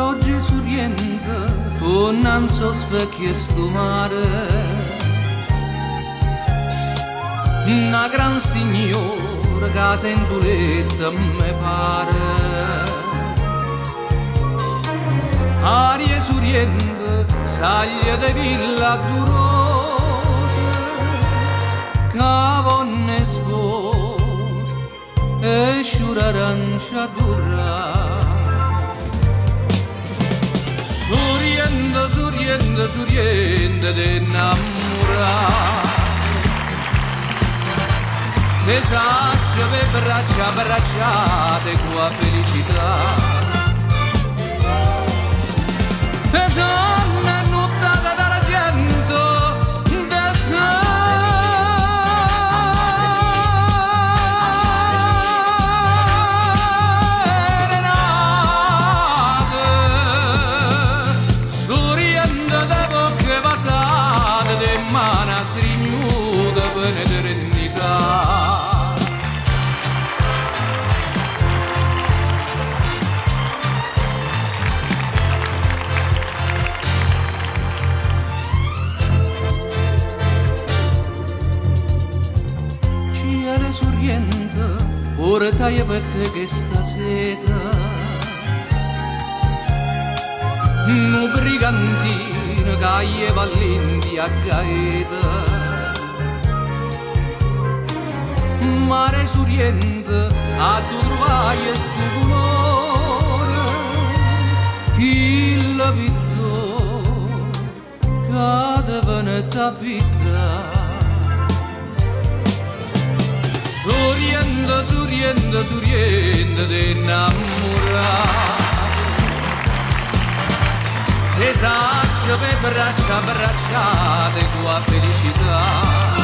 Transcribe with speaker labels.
Speaker 1: Oggi sorriente, torna in so specchio sto mare. Una gran signora che sento letta me pare. Aria sorriente, saglia di villa durosa, cavonne sposa e sciura arancia durra. Sorriente, sorriente, sorriente di innamorare. Le sacce per braccia abbracciate qua felicità. Te sonne nottate d'argento, de serenate. Sorriente de bocche passate, de mani strignute per l'eternità. Sorriente, portai per te che sta seta. Un brigantino che gli valenti a gaeta. Mare sorriente, a tu trovai sto colore. Chi l'ha visto, che deve t'abitare. Sorriente, sorriente, sorriente di innamorare. Le sacce per braccia abbracciate qua felicità.